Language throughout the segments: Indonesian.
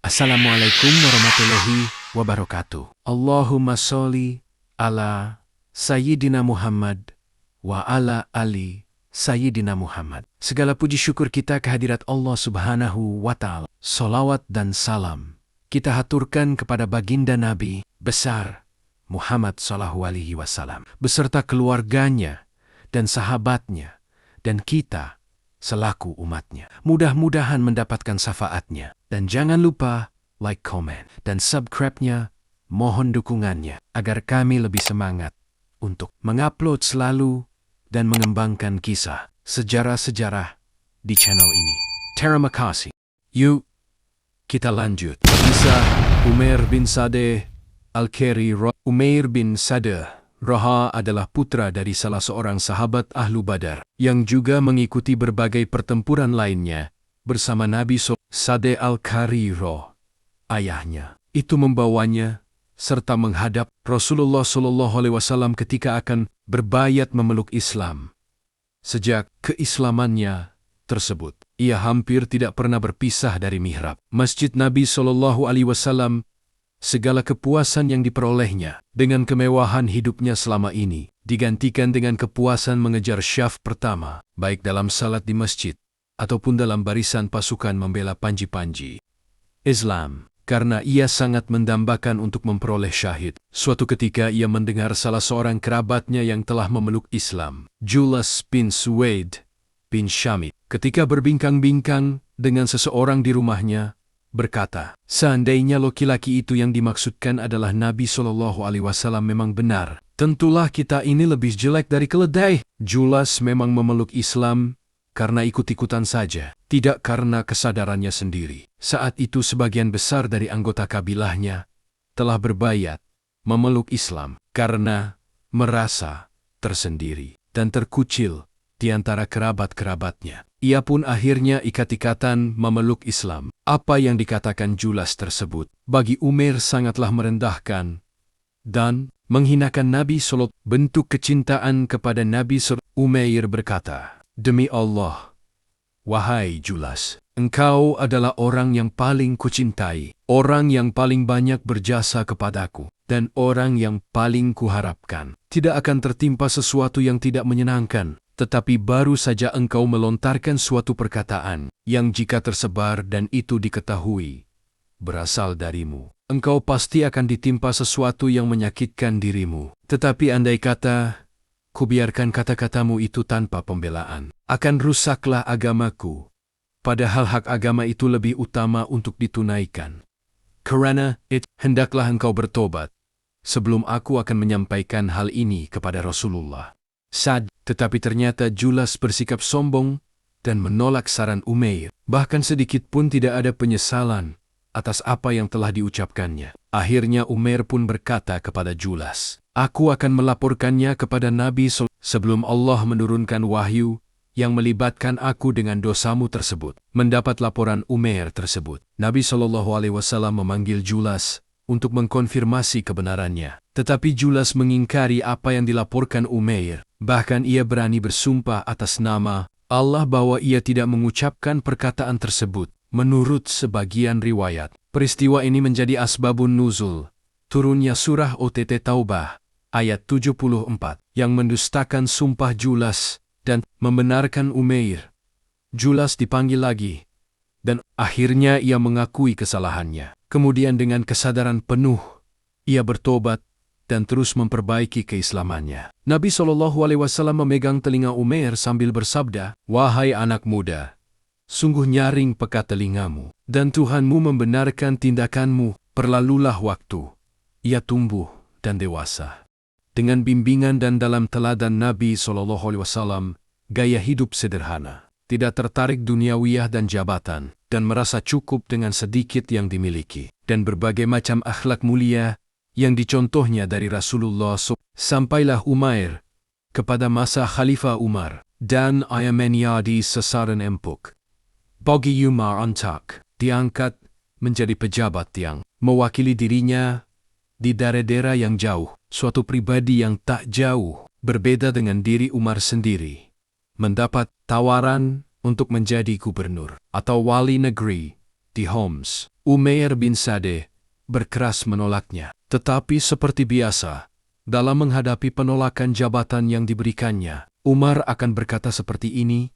Assalamualaikum warahmatullahi wabarakatuh. Allahumma sholli ala Sayyidina Muhammad wa ala ali Sayyidina Muhammad. Segala puji syukur kita kehadirat Allah Subhanahu wa Ta'ala. Salawat dan salam kita haturkan kepada baginda Nabi besar Muhammad sallallahu alaihi wasallam beserta keluarganya dan sahabatnya dan kita selaku umatnya. Mudah-mudahan mendapatkan syafaatnya. Dan jangan lupa like, comment, dan subscribe-nya. Mohon dukungannya agar kami lebih semangat untuk mengupload selalu dan mengembangkan kisah sejarah-sejarah di channel ini. Terima kasih. Yuk, kita lanjut. Kisah Umair bin Sadeh Al-Khari. Umair bin Sadeh Roha adalah putra dari salah seorang sahabat Ahlu Badar yang juga mengikuti berbagai pertempuran lainnya bersama Nabi Sadeh Al-Khari ayahnya itu membawanya serta menghadap Rasulullah SAW ketika akan berbayat memeluk Islam. Sejak keislamannya tersebut, ia hampir tidak pernah berpisah dari mihrab Masjid Nabi SAW. Segala kepuasan yang diperolehnya dengan kemewahan hidupnya selama ini digantikan dengan kepuasan mengejar syaf pertama, baik dalam salat di masjid ataupun dalam barisan pasukan membela panji-panji Islam, karena ia sangat mendambakan untuk memperoleh syahid. Suatu ketika ia mendengar salah seorang kerabatnya yang telah memeluk Islam, Julas bin Suwaid bin Syamit, ketika berbincang-bincang dengan seseorang di rumahnya, berkata, seandainya laki-laki itu yang dimaksudkan adalah Nabi SAW memang benar, tentulah kita ini lebih jelek dari keledai. Julas memang memeluk Islam karena ikut-ikutan saja, tidak karena kesadarannya sendiri. Saat itu sebagian besar dari anggota kabilahnya telah berbayat memeluk Islam karena merasa tersendiri dan terkucil di antara kerabat-kerabatnya. Ia pun akhirnya ikat-ikatan memeluk Islam. Apa yang dikatakan Julas tersebut bagi Umair sangatlah merendahkan dan menghinakan Nabi SAW. Bentuk kecintaan kepada Nabi SAW. Umair berkata, demi Allah, wahai Julas, engkau adalah orang yang paling kucintai, orang yang paling banyak berjasa kepadaku, dan orang yang paling kuharapkan. Tidak akan tertimpa sesuatu yang tidak menyenangkan, tetapi baru saja engkau melontarkan suatu perkataan yang jika tersebar dan itu diketahui berasal darimu, engkau pasti akan ditimpa sesuatu yang menyakitkan dirimu. Tetapi andai kata kubiarkan kata-katamu itu tanpa pembelaan, akan rusaklah agamaku, padahal hak agama itu lebih utama untuk ditunaikan. Karena itu, hendaklah engkau bertobat sebelum aku akan menyampaikan hal ini kepada Rasulullah. Tetapi ternyata Julas bersikap sombong dan menolak saran Umair. Bahkan sedikit pun tidak ada penyesalan atas apa yang telah diucapkannya. Akhirnya Umair pun berkata kepada Julas, aku akan melaporkannya kepada Nabi sebelum Allah menurunkan wahyu yang melibatkan aku dengan dosamu tersebut. Mendapat laporan Umair tersebut, Nabi SAW memanggil Julas untuk mengkonfirmasi kebenarannya. Tetapi Julas mengingkari apa yang dilaporkan Umair. Bahkan ia berani bersumpah atas nama Allah bahwa ia tidak mengucapkan perkataan tersebut. Menurut sebagian riwayat, peristiwa ini menjadi asbabun nuzul turunnya surah OTT Taubah ayat 74 yang mendustakan sumpah Julas dan membenarkan Umair. Julas dipanggil lagi dan akhirnya ia mengakui kesalahannya. Kemudian dengan kesadaran penuh ia bertobat dan terus memperbaiki keislamannya. Nabi SAW memegang telinga Umair sambil bersabda, wahai anak muda, sungguh nyaring peka telingamu, dan Tuhanmu membenarkan tindakanmu. Perlalulah waktu, ia tumbuh dan dewasa. Dengan bimbingan dan dalam teladan Nabi SAW, gaya hidup sederhana, tidak tertarik duniawiyah dan jabatan, dan merasa cukup dengan sedikit yang dimiliki, dan berbagai macam akhlak mulia yang dicontohnya dari Rasulullah SAW. Sampailah Umair kepada masa Khalifah Umar, dan ia menjadi sasaran empuk. Bagi Umar Antak diangkat menjadi pejabat yang mewakili dirinya di daerah-daerah yang jauh, suatu pribadi yang tak jauh berbeda dengan diri Umar sendiri, mendapat tawaran untuk menjadi gubernur atau wali negeri di Homs. Umair bin Sadeh berkeras menolaknya. Tetapi seperti biasa, dalam menghadapi penolakan jabatan yang diberikannya, Umar akan berkata seperti ini,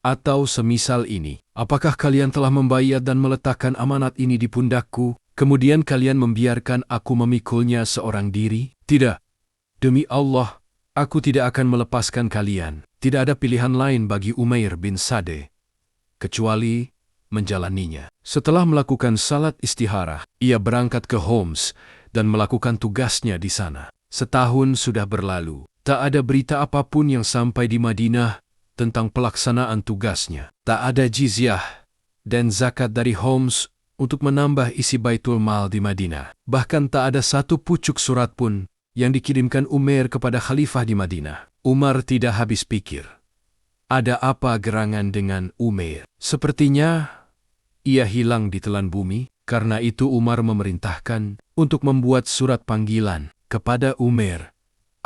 atau semisal ini, apakah kalian telah membayar dan meletakkan amanat ini di pundakku, kemudian kalian membiarkan aku memikulnya seorang diri? Tidak. Demi Allah, aku tidak akan melepaskan kalian. Tidak ada pilihan lain bagi Umair bin Sadeh, kecuali menjalaninya. Setelah melakukan salat istikharah, ia berangkat ke Homs dan melakukan tugasnya di sana. Setahun sudah berlalu. Tak ada berita apapun yang sampai di Madinah tentang pelaksanaan tugasnya. Tak ada jizyah dan zakat dari Homs untuk menambah isi baitul mal di Madinah. Bahkan tak ada satu pucuk surat pun yang dikirimkan Umair kepada khalifah di Madinah. Umar tidak habis pikir. Ada apa gerangan dengan Umair? Sepertinya ia hilang di telan bumi. Karena itu Umar memerintahkan untuk membuat surat panggilan kepada Umair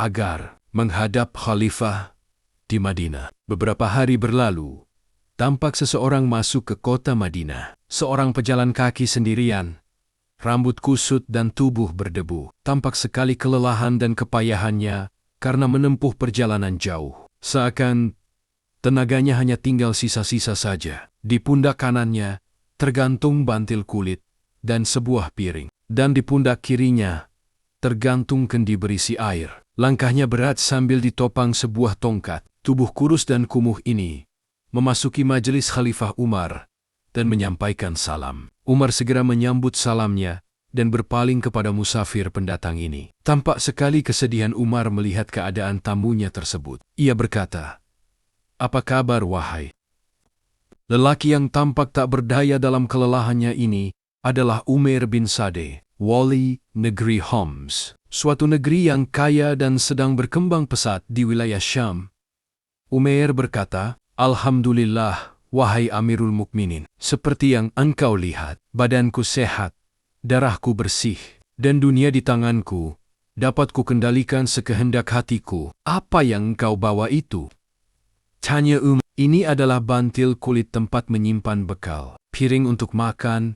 agar menghadap khalifah di Madinah. Beberapa hari berlalu, tampak seseorang masuk ke kota Madinah. Seorang pejalan kaki sendirian, rambut kusut dan tubuh berdebu. Tampak sekali kelelahan dan kepayahannya karena menempuh perjalanan jauh. Seakan tenaganya hanya tinggal sisa-sisa saja. Di pundak kanannya tergantung bantil kulit dan sebuah piring. Dan di pundak kirinya tergantung kendi berisi air. Langkahnya berat sambil ditopang sebuah tongkat. Tubuh kurus dan kumuh ini memasuki majelis Khalifah Umar dan menyampaikan salam. Umar segera menyambut salamnya dan berpaling kepada musafir pendatang ini. Tampak sekali kesedihan Umar melihat keadaan tamunya tersebut. Ia berkata, "Apa kabar, wahai?" Lelaki yang tampak tak berdaya dalam kelelahannya ini adalah Umair bin Sadeh, wali negeri Homs, suatu negeri yang kaya dan sedang berkembang pesat di wilayah Syam. Umair berkata, "Alhamdulillah, wahai Amirul Mukminin, seperti yang engkau lihat, badanku sehat, darahku bersih, dan dunia di tanganku, dapat kukendalikan sekehendak hatiku. Apa yang engkau bawa itu?" Tanya Umar. "Ini adalah bantil kulit tempat menyimpan bekal, piring untuk makan,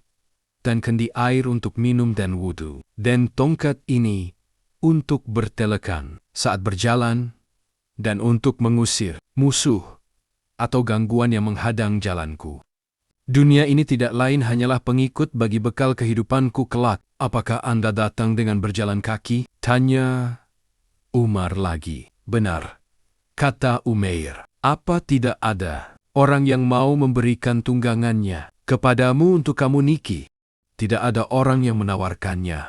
dan kendi air untuk minum dan wudhu. Dan tongkat ini untuk bertelekan saat berjalan, dan untuk mengusir musuh atau gangguan yang menghadang jalanku. Dunia ini tidak lain hanyalah pengikut bagi bekal kehidupanku kelak. Apakah Anda datang dengan berjalan kaki?" Tanya Umar lagi. "Benar," kata Umair. "Apa tidak ada orang yang mau memberikan tunggangannya kepadamu untuk kamu niki?" "Tidak ada orang yang menawarkannya,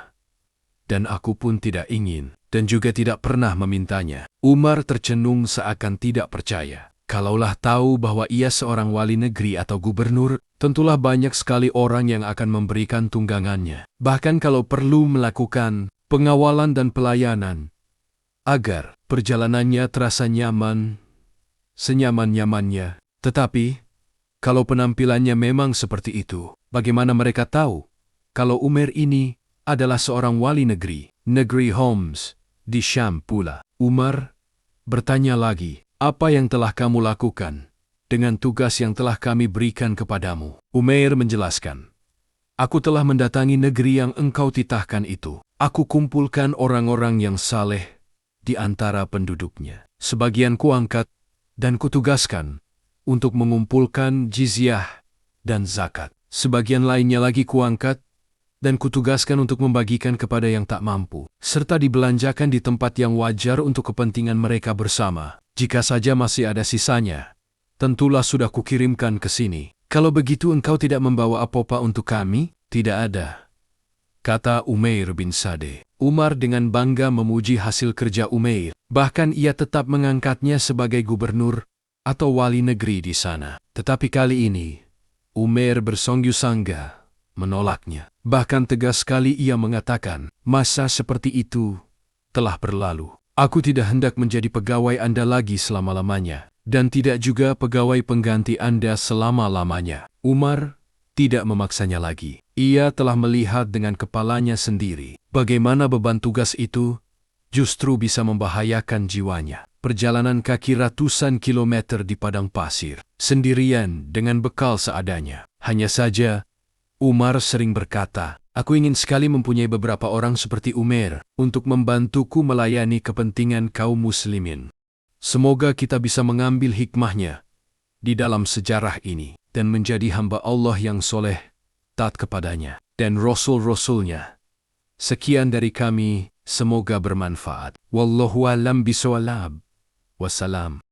dan aku pun tidak ingin, dan juga tidak pernah memintanya." Umar tercenung seakan tidak percaya. Kalaulah tahu bahwa ia seorang wali negeri atau gubernur, tentulah banyak sekali orang yang akan memberikan tunggangannya. Bahkan kalau perlu melakukan pengawalan dan pelayanan, agar perjalanannya terasa nyaman, senyaman-nyamannya. Tetapi, kalau penampilannya memang seperti itu, bagaimana mereka tahu kalau Umair ini adalah seorang wali negeri Homs, di Syam pula? Umar bertanya lagi, "Apa yang telah kamu lakukan dengan tugas yang telah kami berikan kepadamu?" Umair menjelaskan, "Aku telah mendatangi negeri yang engkau titahkan itu. Aku kumpulkan orang-orang yang saleh di antara penduduknya. Sebagian kuangkat dan kutugaskan untuk mengumpulkan jizyah dan zakat. Sebagian lainnya lagi kuangkat dan kutugaskan untuk membagikan kepada yang tak mampu, serta dibelanjakan di tempat yang wajar untuk kepentingan mereka bersama. Jika saja masih ada sisanya, tentulah sudah kukirimkan ke sini. Kalau begitu engkau tidak membawa apa-apa untuk kami?" "Tidak ada," kata Umair bin Sadeh. Umar dengan bangga memuji hasil kerja Umair. Bahkan ia tetap mengangkatnya sebagai gubernur atau wali negeri di sana. Tetapi kali ini, Umair bersungguh-sangga menolaknya. Bahkan tegas sekali ia mengatakan, "Masa seperti itu telah berlalu. Aku tidak hendak menjadi pegawai Anda lagi selama-lamanya, dan tidak juga pegawai pengganti Anda selama-lamanya." Umar tidak memaksanya lagi. Ia telah melihat dengan kepalanya sendiri bagaimana beban tugas itu justru bisa membahayakan jiwanya. Perjalanan kaki ratusan kilometer di padang pasir, sendirian dengan bekal seadanya. Hanya saja, Umar sering berkata, "Aku ingin sekali mempunyai beberapa orang seperti Umar untuk membantuku melayani kepentingan kaum muslimin. Semoga kita bisa mengambil hikmahnya di dalam sejarah ini dan menjadi hamba Allah yang soleh, taat kepadanya dan Rasul-Rasulnya. Sekian dari kami, semoga bermanfaat. Wallahu a'lam bishawab. Wassalam.